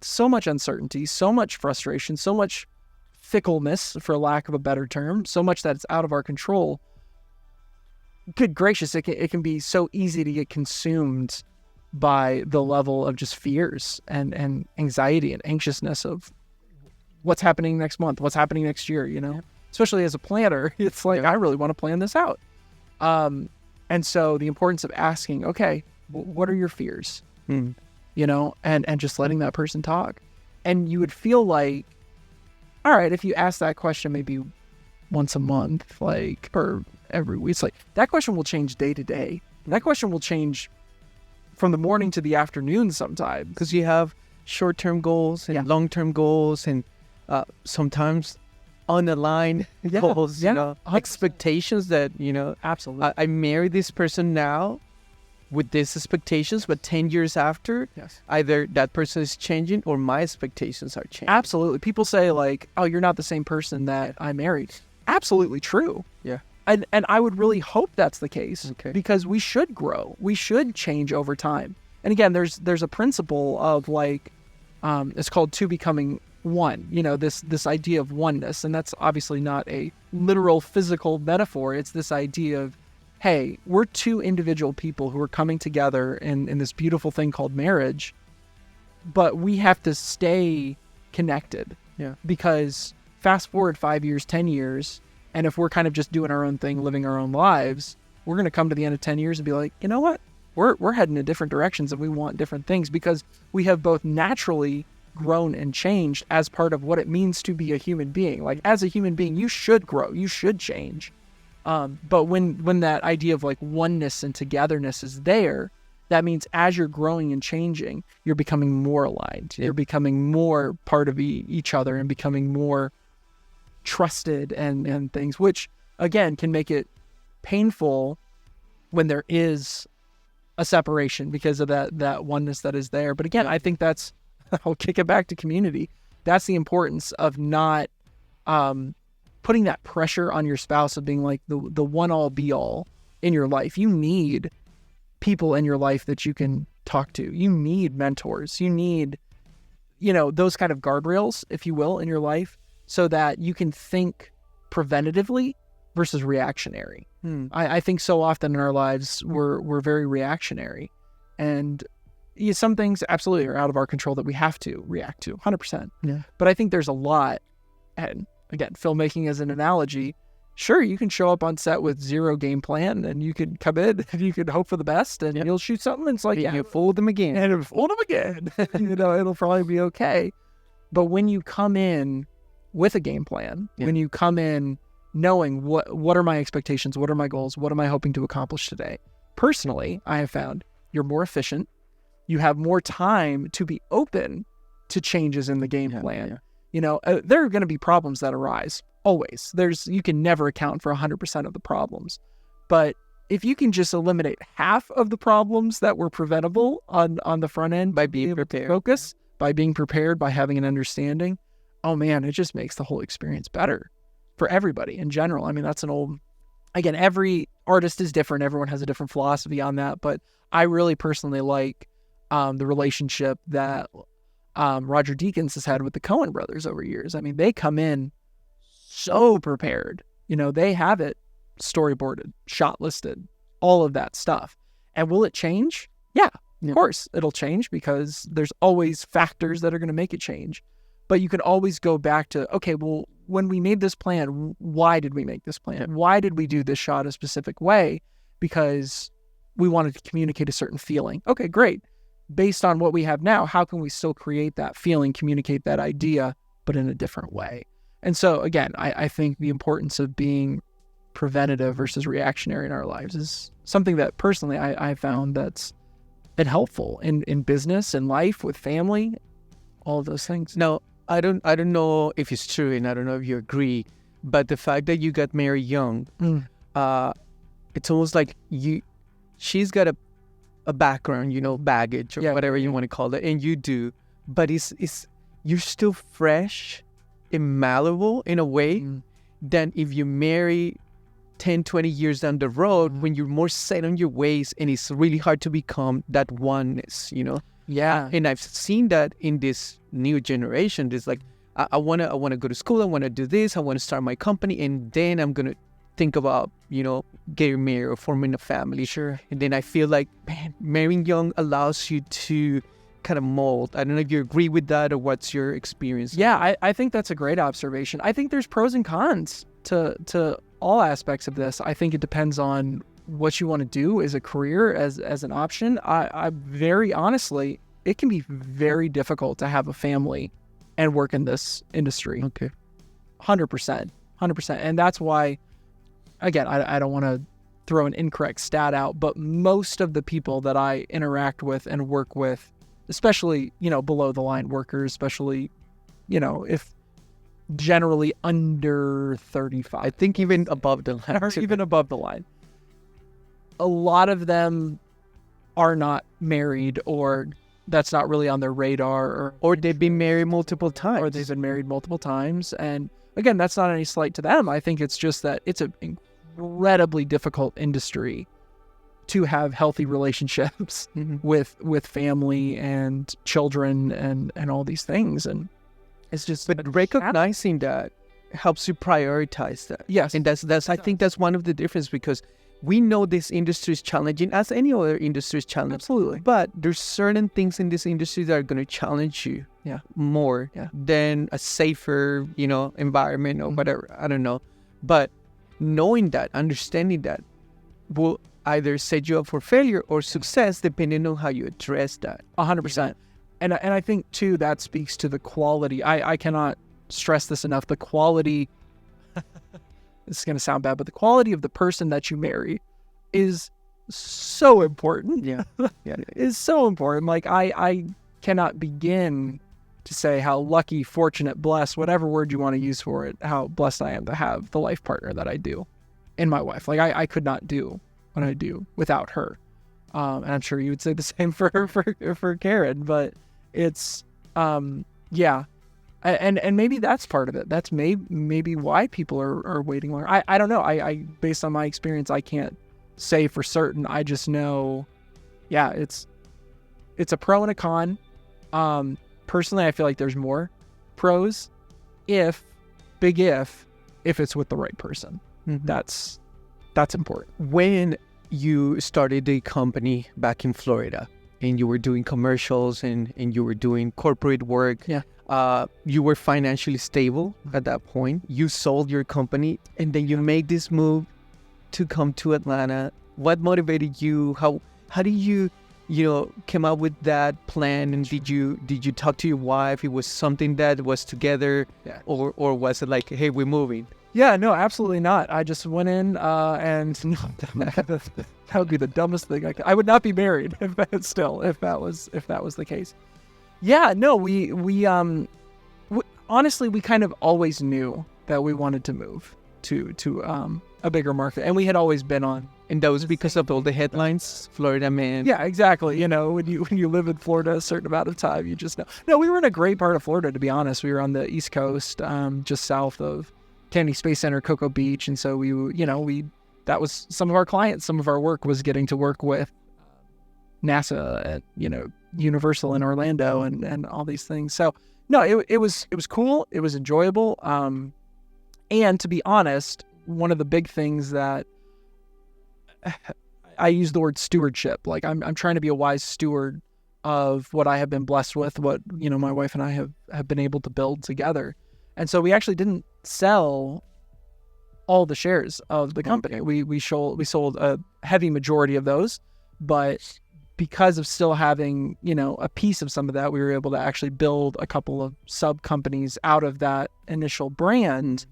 so much uncertainty, so much frustration, so much fickleness, for lack of a better term, so much that it's out of our control. Good gracious, it can be so easy to get consumed by the level of just fears and anxiety and anxiousness of what's happening next month, what's happening next year, especially as a planner. It's like, I really want to plan this out. And so the importance of asking, okay, what are your fears? And just letting that person talk. And you would feel like, all right, if you ask that question maybe once a month, or every week, it's like that question will change day to day. That question will change from the morning to the afternoon sometimes. Because you have short-term goals and long-term goals, and sometimes unaligned goals, expectations that, absolutely. I marry this person now with these expectations, but 10 years after, either that person is changing or my expectations are changing. Absolutely. People say like, oh, you're not the same person that I married. Absolutely true. Yeah. And I would really hope that's the case, because we should grow. We should change over time. And again, there's a principle of like, it's called two becoming one, this idea of oneness. And that's obviously not a literal physical metaphor. It's this idea of, hey, we're two individual people who are coming together in this beautiful thing called marriage, but we have to stay connected. Yeah. Because fast forward 5 years, 10 years, and if we're kind of just doing our own thing, living our own lives, we're going to come to the end of 10 years and be like, you know what? We're heading in different directions and we want different things, because we have both naturally grown and changed as part of what it means to be a human being. Like, as a human being, you should grow, you should change. But when that idea of like oneness and togetherness is there, that means as you're growing and changing, you're becoming more aligned. You're becoming more part of each other and becoming more trusted and things, which again can make it painful when there is a separation because of that oneness that is there. But again, I think that's, I'll kick it back to community. That's the importance of not putting that pressure on your spouse of being like the one all be all in your life. You need people in your life that you can talk to. You need mentors. You need, those kind of guardrails, if you will, in your life, so that you can think preventatively versus reactionary. I think so often in our lives we're very reactionary, and some things absolutely are out of our control that we have to react to 100%. Yeah. But I think there's a lot, and again, filmmaking as an analogy, sure, you can show up on set with zero game plan and you could come in and you could hope for the best and you'll shoot something and it's like, you fool them again. And if fool them again, it'll probably be okay. But when you come in with a game plan, when you come in knowing what are my expectations, what are my goals, what am I hoping to accomplish today? Personally, I have found you're more efficient. You have more time to be open to changes in the game plan. There are going to be problems that arise. Always. You can never account for 100% of the problems. But if you can just eliminate half of the problems that were preventable on the front end by being prepared, by being prepared, by having an understanding, oh man, it just makes the whole experience better for everybody in general. I mean, that's again, every artist is different. Everyone has a different philosophy on that. But I really personally like the relationship that Roger Deakins has had with the Coen brothers over years. I mean, they come in so prepared. They have it storyboarded, shot listed, all of that stuff. And will it change? Yeah, of course it'll change, because there's always factors that are going to make it change. But you can always go back to, okay, well, when we made this plan, why did we make this plan? Why did we do this shot a specific way? Because we wanted to communicate a certain feeling. Okay, great. Based on what we have now, how can we still create that feeling, communicate that idea, but in a different way? And so, again, I think the importance of being preventative versus reactionary in our lives is something that personally I found that's been helpful in business and life, with family, all of those things. Now, I don't know if it's true, and I don't know if you agree, but the fact that you got married young, it's almost like she's got a background, baggage or whatever you want to call it, and you do, but you're still fresh and malleable in a way than if you marry 10, 20 years down the road when you're more set on your ways and it's really hard to become that oneness, Yeah. And I've seen that in this new generation. There's like, I wanna go to school, I wanna do this, I wanna start my company, and then I'm gonna think about, getting married or forming a family. Sure. And then I feel like, man, marrying young allows you to kind of mold. I don't know if you agree with that or what's your experience. Yeah, I think that's a great observation. I think there's pros and cons to all aspects of this. I think it depends on what you want to do as a career, as an option. I very honestly, it can be very difficult to have a family and work in this industry. Okay. 100%. And that's why, again, I don't want to throw an incorrect stat out, but most of the people that I interact with and work with, especially, below the line workers, especially, if generally under 35. I think even above the line. Or even above the line. A lot of them are not married, or that's not really on their radar, or they've been married multiple times. Or they've been married multiple times. And again, that's not any slight to them. I think it's just that it's an incredibly difficult industry to have healthy relationships with family and children and all these things. And it's just, but recognizing that helps you prioritize that. Yes. And that's I think that's one of the difference, because we know this industry is challenging, as any other industry is challenging. Absolutely. But there's certain things in this industry that are going to challenge you more than a safer, environment or whatever. I don't know. But knowing that, understanding that, will either set you up for failure or success, depending on how you address that. 100%. And I think, too, that speaks to the quality. I cannot stress this enough. The quality... This is going to sound bad, but the quality of the person that you marry is so important. Yeah. Is so important. Like, I cannot begin to say how lucky, fortunate, blessed, whatever word you want to use for it, how blessed I am to have the life partner that I do in my wife. Like, I could not do what I do without her. And I'm sure you would say the same for Karen, but it's, And maybe that's part of it. That's maybe why people are waiting longer. I don't know. I based on my experience, I can't say for certain. I just know, it's a pro and a con. Personally, I feel like there's more pros if it's with the right person. Mm-hmm. That's important. When you started the company back in Florida and you were doing commercials and you were doing corporate work, you were financially stable at that point. You sold your company and then you made this move to come to Atlanta. What motivated you? How did you came up with that plan? And did you talk to your wife? It was something that was together, or was it like, hey, we're moving? Yeah, no, absolutely not. I just went in and that would be the dumbest thing. I would not be married if that was the case. Yeah, no, we honestly, we kind of always knew that we wanted to move to a bigger market, and we had always been on. And that was because of all the headlines, Florida man. Yeah, exactly. When you live in Florida a certain amount of time, you just know. No, we were in a great part of Florida, to be honest. We were on the East Coast, just south of Kennedy Space Center, Cocoa Beach, and so that was some of our clients. Some of our work was getting to work with NASA at Universal in Orlando and all these things. So no, it was cool. It was enjoyable. And to be honest, one of the big things that I use the word stewardship. Like I'm trying to be a wise steward of what I have been blessed with, what my wife and I have been able to build together. And so we actually didn't sell all the shares of the company. We sold a heavy majority of those, but because of still having, a piece of some of that, we were able to actually build a couple of sub companies out of that initial brand,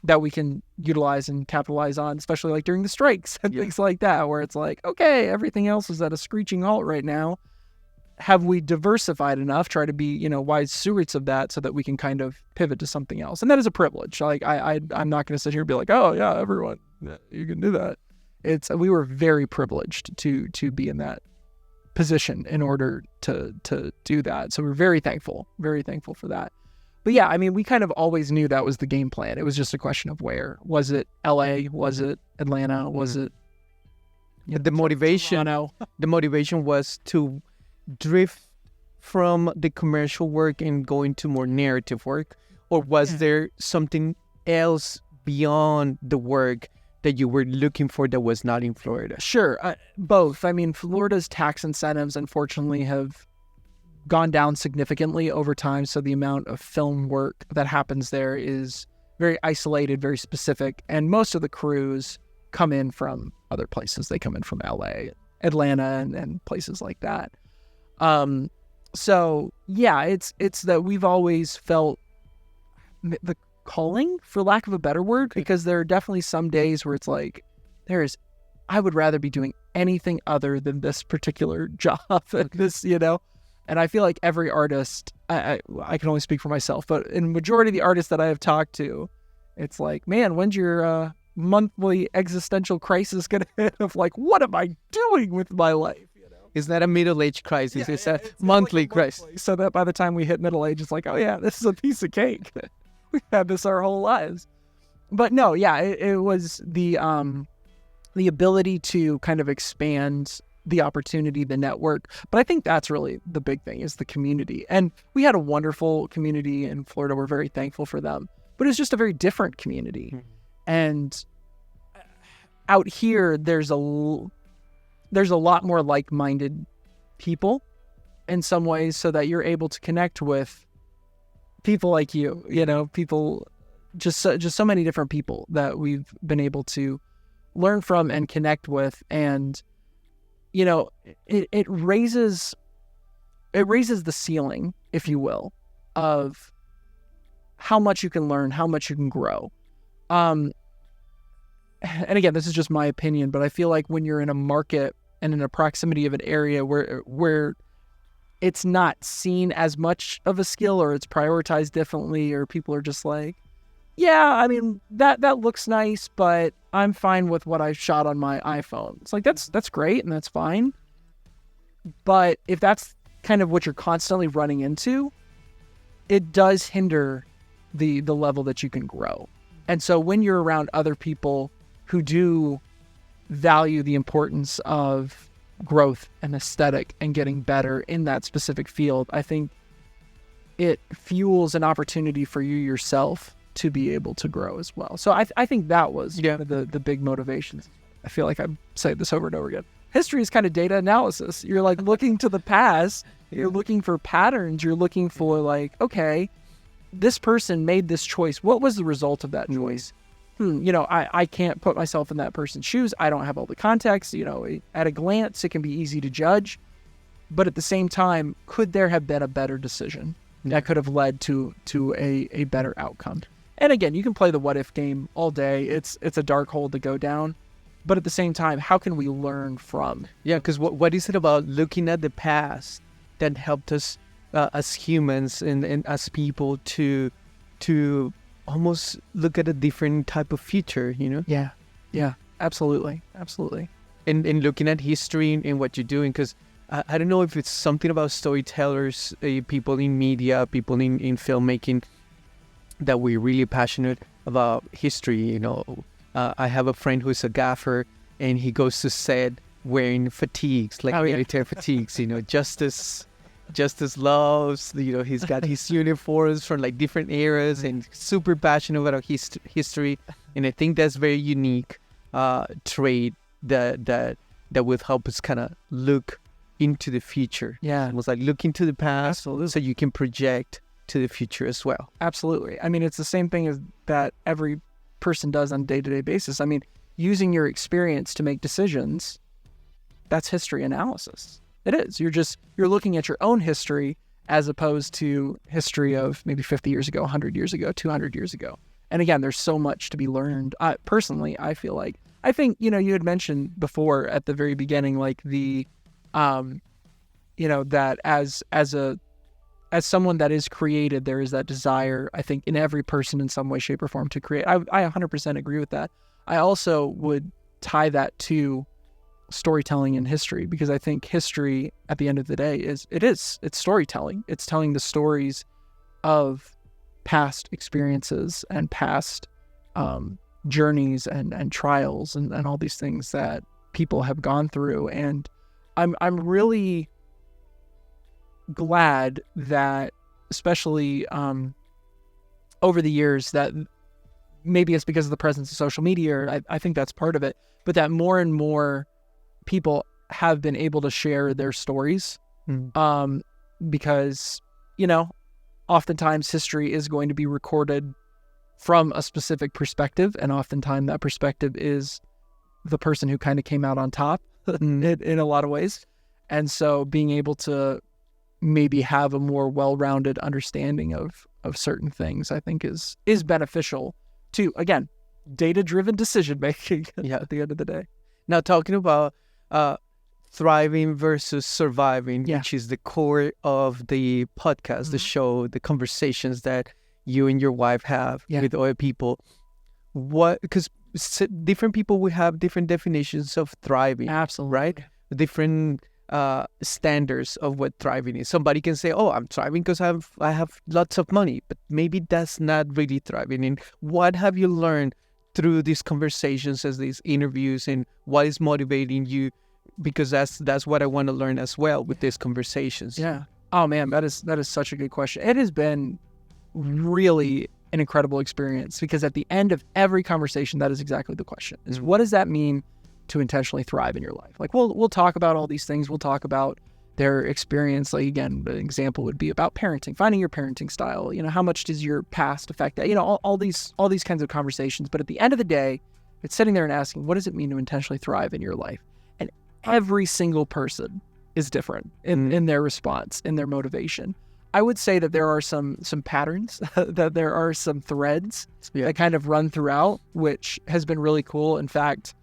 that we can utilize and capitalize on, especially like during the strikes and things like that, where it's like, okay, everything else is at a screeching halt right now. Have we diversified enough, try to be, wise stewards of that so that we can kind of pivot to something else? And that is a privilege. Like I'm not going to sit here and be like, oh yeah, everyone, you can do that. We were very privileged to be in that position in order to do that. So we're very thankful for that. But yeah, I mean, we kind of always knew that was the game plan. It was just a question of where. Was it LA? Was it Atlanta? Was it the motivation? The motivation was to drift from the commercial work and go into more narrative work, or was there something else beyond the work that you were looking for that was not in Florida? Sure, both. I mean, Florida's tax incentives, unfortunately, have gone down significantly over time. So the amount of film work that happens there is very isolated, very specific. And most of the crews come in from other places. They come in from LA, Atlanta, and places like that. So yeah, it's that we've always felt the calling, for lack of a better word, because there are definitely some days where it's like, I would rather be doing anything other than this particular job, and I feel like every artist, I can only speak for myself, but in majority of the artists that I have talked to, it's like, man, when's your monthly existential crisis gonna hit of like, what am I doing with my life? It's not a middle-age crisis. Yeah, it's yeah, a monthly crisis. So that by the time we hit middle age, it's like, oh yeah, this is a piece of cake. We've had this our whole lives. But no, yeah, it was the ability to kind of expand the opportunity, the network. But I think that's really the big thing, is the community. And we had a wonderful community in Florida. We're very thankful for them. But it's just a very different community. Mm-hmm. And out here, there's a lot more like-minded people in some ways, so that you're able to connect with people like you, people, just so many different people that we've been able to learn from and connect with. And, it raises the ceiling, if you will, of how much you can learn, how much you can grow. And again, this is just my opinion, but I feel like when you're in a market and in a proximity of an area where it's not seen as much of a skill, or it's prioritized differently, or people are just like, yeah, I mean, that looks nice, but I'm fine with what I shot on my iPhone. It's like, that's great and that's fine. But if that's kind of what you're constantly running into, it does hinder the level that you can grow. And so when you're around other people who do value the importance of growth and aesthetic and getting better in that specific field, I think it fuels an opportunity for you yourself to be able to grow as well. So I think that was one of the big motivations. I feel like I say this over and over again. History is kind of data analysis. You're like looking to the past, you're looking for patterns, you're looking for like, okay, this person made this choice. What was the result of that choice? I can't put myself in that person's shoes. I don't have all the context. At a glance, it can be easy to judge. But at the same time, could there have been a better decision that could have led to a better outcome? And again, you can play the what if game all day. It's a dark hole to go down. But at the same time, how can we learn from? Yeah, because what is it about looking at the past that helped us as humans and as people to almost look at a different type of future, Yeah, absolutely. And looking at history and what you're doing, because I don't know if it's something about storytellers, people in media, people in filmmaking, that we're really passionate about history. I have a friend who's a gaffer, and he goes to set wearing fatigues, like military fatigues, Justice loves, he's got his uniforms from like different eras, and super passionate about history. And I think that's very unique trait that would help us kind of look into the future. Yeah. Almost like look into the past. Absolutely. So you can project to the future as well. Absolutely. I mean, it's the same thing as that every person does on a day-to-day basis. I mean, using your experience to make decisions, that's history analysis. It is. You're looking at your own history as opposed to history of maybe 50 years ago, 100 years ago, 200 years ago. And again, there's so much to be learned. Personally, I think, you had mentioned before at the very beginning, like the, that as someone that is created, there is that desire, I think, in every person in some way, shape, or form to create. I 100% agree with that. I also would tie that to storytelling and history, because I think history at the end of the day it's storytelling. It's telling the stories of past experiences and past journeys and trials and all these things that people have gone through. And I'm really glad that, especially over the years, that maybe it's because of the presence of social media, or I think that's part of it, but that more and more people have been able to share their stories, because, oftentimes history is going to be recorded from a specific perspective, and oftentimes that perspective is the person who kind of came out on top in a lot of ways. And so being able to maybe have a more well-rounded understanding of certain things, I think is beneficial to, again, data-driven decision-making at the end of the day. Now, talking about thriving versus surviving, which is the core of the podcast, the show, the conversations that you and your wife have with other people. Because different people will have different definitions of thriving. Absolutely. Right? Different standards of what thriving is. Somebody can say, "Oh, I'm thriving because I have lots of money," but maybe that's not really thriving. And what have you learned through these conversations, as these interviews, and what is motivating you? Because that's what I want to learn as well with these conversations. Yeah. Oh man, that is such a good question. It has been really an incredible experience, because at the end of every conversation, that is exactly the question: is what does that mean to intentionally thrive in your life? Like, we'll talk about all these things. We'll talk about their experience. Like, again, an example would be about parenting, finding your parenting style. How much does your past affect that? All these kinds of conversations. But at the end of the day, it's sitting there and asking, what does it mean to intentionally thrive in your life? And every single person is different in their response, in their motivation. I would say that there are some patterns, that there are some threads that kind of run throughout, which has been really cool. In fact,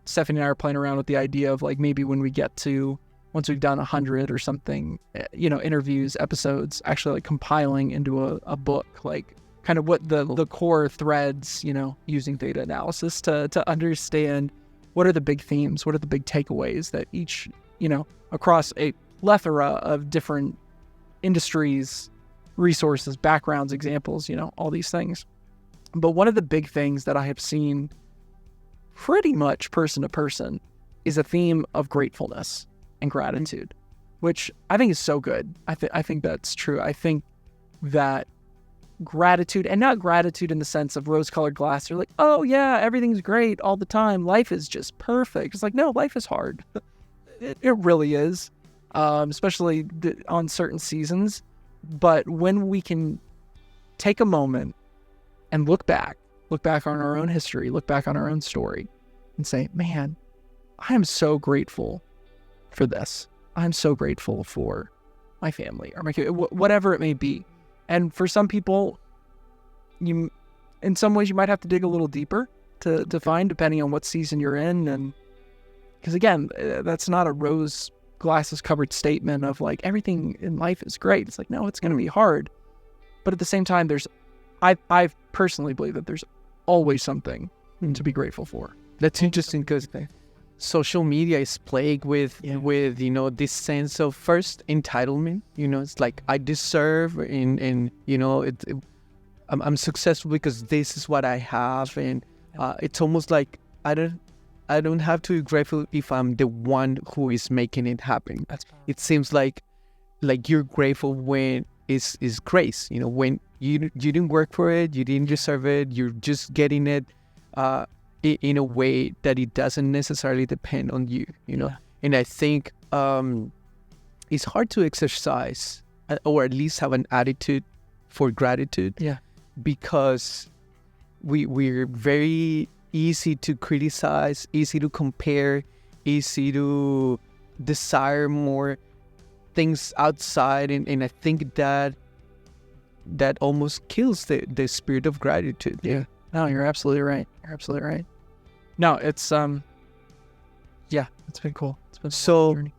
Stephanie and I are playing around with the idea of, like, maybe when we get to, once we've done 100 or something, interviews, episodes, actually like compiling into a book, like kind of what the core threads, using data analysis to understand what are the big themes, what are the big takeaways that each, across a plethora of different industries, resources, backgrounds, examples, all these things. But one of the big things that I have seen pretty much person to person is a theme of gratefulness and gratitude, which I think is so good. I think that's true. I think that gratitude, and not gratitude in the sense of rose-colored glasses, or like, oh yeah, everything's great all the time, life is just perfect. It's like, no, life is hard. It really is, especially on certain seasons. But when we can take a moment and look back on our own history, look back on our own story, and say, man, I am so grateful for this. I'm so grateful for my family or my kid, whatever it may be. And for some people, in some ways, you might have to dig a little deeper to find, depending on what season you're in. And because again, that's not a rose glasses covered statement of like, everything in life is great. It's like, no, it's going to be hard. But at the same time, I personally believe that there's always something to be grateful for. That's interesting, because social media is plagued with this sense of, first, entitlement. It's like, I deserve, and I'm successful because this is what I have, and it's almost like I don't have to be grateful if I'm the one who is making it happen. It seems like you're grateful when is grace. When you didn't work for it, you didn't deserve it, you're just getting it in a way that it doesn't necessarily depend on you. And I think it's hard to exercise, or at least have an attitude for gratitude. Because we're very easy to criticize, easy to compare, easy to desire more things outside, and I think that almost kills the spirit of gratitude. No, you're absolutely right. No, it's it's been cool. It's been so journey.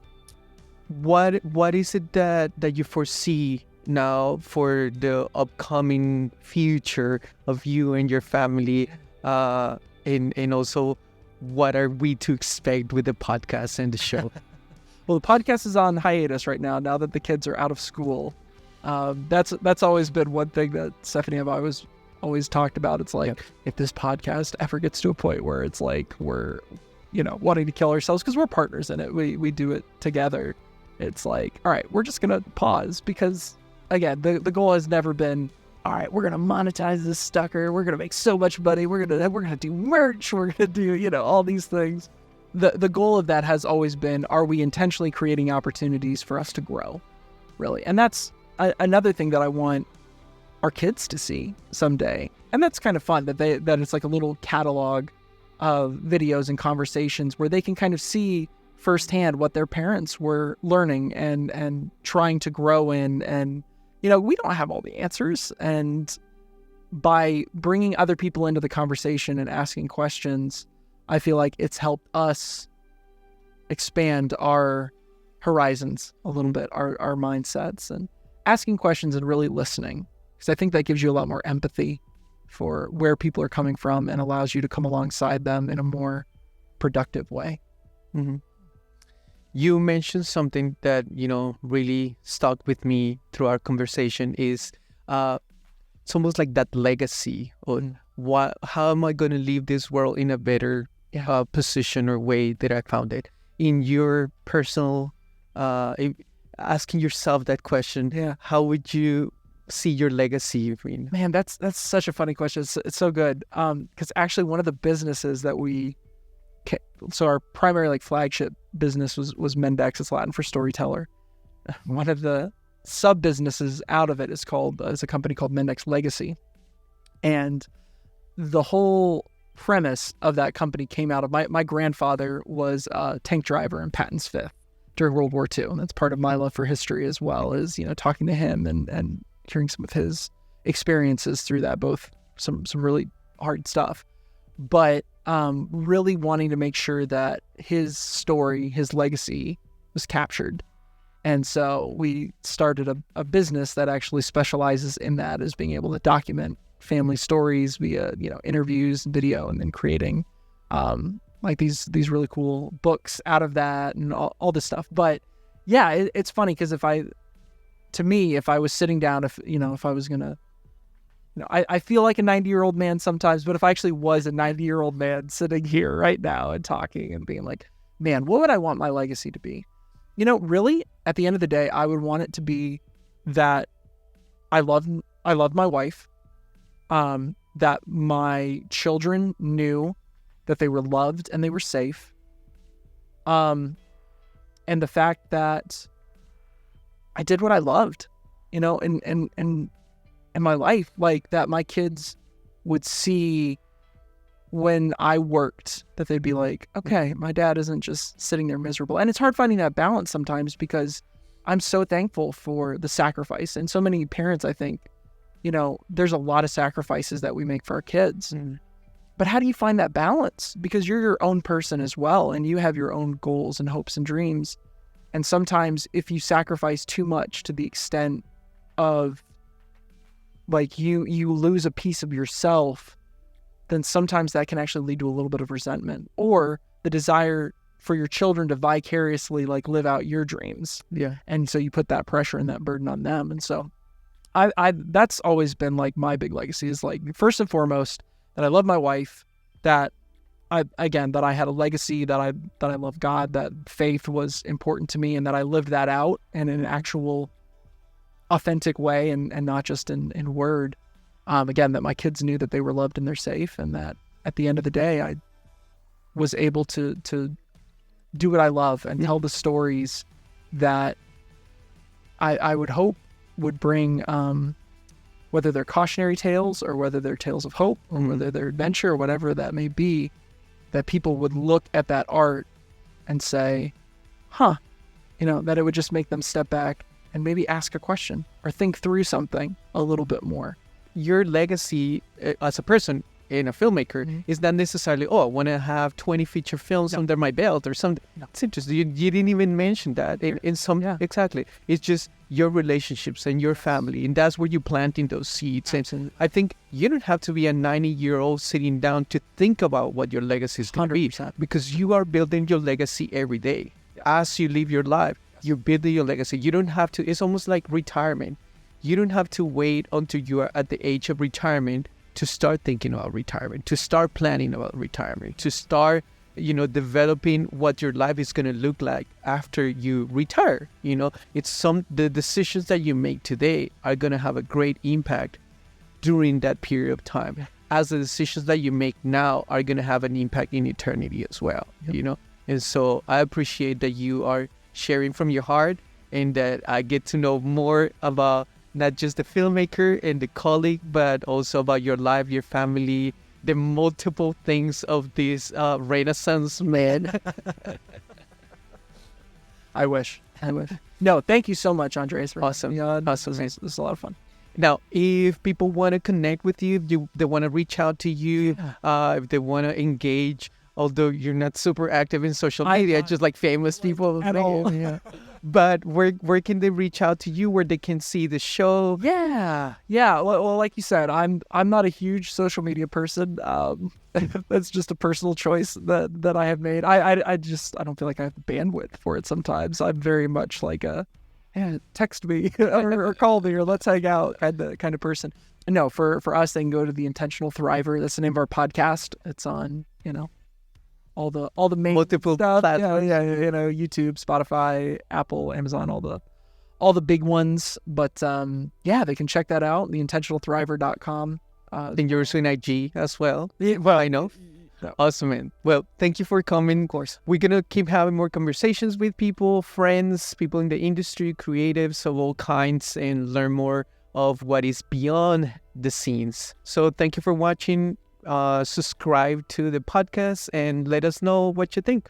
What is it that you foresee now for the upcoming future of you and your family, and also what are we to expect with the podcast and the show? Well, the podcast is on hiatus right now that the kids are out of school. That's always been one thing that Stephanie and I always talked about. It's like, if this podcast ever gets to a point where it's like we're wanting to kill ourselves because we're partners in it, we do it together, it's like, all right, we're just gonna pause, because again, the goal has never been all right, we're gonna monetize this sucker. We're gonna make so much money. We're gonna do merch. We're gonna do all these things. The goal of that has always been: are we intentionally creating opportunities for us to grow, really? And that's another thing that I want our kids to see someday. And that's kind of fun that it's like a little catalog of videos and conversations where they can kind of see firsthand what their parents were learning and trying to grow in. And we don't have all the answers, and by bringing other people into the conversation and asking questions, I feel like it's helped us expand our horizons a little bit, our mindsets, and asking questions and really listening. Because I think that gives you a lot more empathy for where people are coming from and allows you to come alongside them in a more productive way. Mm-hmm. You mentioned something that, really stuck with me through our conversation is it's almost like that legacy on how am I going to leave this world in a better position or way that I found it. In your personal, asking yourself that question, how would you see your legacy? Man, that's such a funny question. It's so good. Because actually one of the businesses that so our primary flagship business was Mendex. It's Latin for storyteller. One of the sub businesses out of it is a company called Mendex Legacy. And the whole premise of that company came out of my grandfather was a tank driver in Patton's Fifth during World War II. And that's part of my love for history, as well as, talking to him and hearing some of his experiences through that, both some really hard stuff, but really wanting to make sure that his story, his legacy was captured. And so we started a business that actually specializes in that, as being able to document family stories via, interviews, video, and then creating these really cool books out of that and all this stuff. But yeah, it's funny because if I was sitting down, if I was gonna, I feel like a 90-year-old man sometimes, but if I actually was a 90-year-old man sitting here right now and talking and being like, man, what would I want my legacy to be? Really, at the end of the day, I would want it to be that I loved my wife, that my children knew that they were loved and they were safe, and the fact that I did what I loved, in my life, like that my kids would see when I worked, that they'd be like, okay, my dad isn't just sitting there miserable. And it's hard finding that balance sometimes, because I'm so thankful for the sacrifice. And so many parents, I think, there's a lot of sacrifices that we make for our kids. But how do you find that balance? Because you're your own person as well, and you have your own goals and hopes and dreams. And sometimes if you sacrifice too much to the extent of you lose a piece of yourself, then sometimes that can actually lead to a little bit of resentment, or the desire for your children to vicariously live out your dreams. Yeah. And so you put that pressure and that burden on them. And so I that's always been my big legacy is first and foremost that I love my wife, that I had a legacy, that I love God, that faith was important to me, and that I lived that out in an actual authentic way and not just in word. Again, that my kids knew that they were loved and they're safe, and that at the end of the day, I was able to do what I love and tell the stories that I would hope would bring, whether they're cautionary tales or whether they're tales of hope or whether they're adventure or whatever that may be, that people would look at that art and say, that it would just make them step back and maybe ask a question or think through something a little bit more. Your legacy as a person and a filmmaker is not necessarily, I want to have 20 feature films under my belt or something. No. It's interesting. You didn't even mention that in some, exactly. It's just your relationships and your family, and that's where you're planting those seeds. And I think you don't have to be a 90-year-old sitting down to think about what your legacy is going to be, because you are building your legacy every day. As you live your life, you're building your legacy. You don't have to, it's almost like retirement. You don't have to wait until you are at the age of retirement to start thinking about retirement, to start planning about retirement, to start, developing what your life is going to look like after you retire. The decisions that you make today are going to have a great impact during that period of time, as the decisions that you make now are going to have an impact in eternity as well, you know? And so I appreciate that you are sharing from your heart, and that I get to know more about not just the filmmaker and the colleague, but also about your life, your family, the multiple things of this Renaissance man. I wish. No, thank you so much, Andres. For Awesome. Awesome. This is a lot of fun. Now, if people want to connect with you, they want to reach out to you, if they want to engage, although you're not super active in social media, just like famous people at all. Yeah. But where can they reach out to you, where they can see the show? Yeah. Well, like you said, I'm not a huge social media person. That's just a personal choice that I have made. I don't feel like I have the bandwidth for it sometimes. I'm very much like text me or call me or let's hang out kind of person. No, for us, they can go to The Intentional Thriver. That's the name of our podcast. It's on, all the main Multiple stuff. platforms. Yeah, YouTube, Spotify, Apple, Amazon, all the big ones. But they can check that out, theintentionalthriver.com. I think you're also in IG as well. Yeah, well, I know. Yeah. Awesome, man. Well, thank you for coming. Of course. We're going to keep having more conversations with people, friends, people in the industry, creatives of all kinds, and learn more of what is beyond the scenes. So thank you for watching. Subscribe to the podcast and let us know what you think.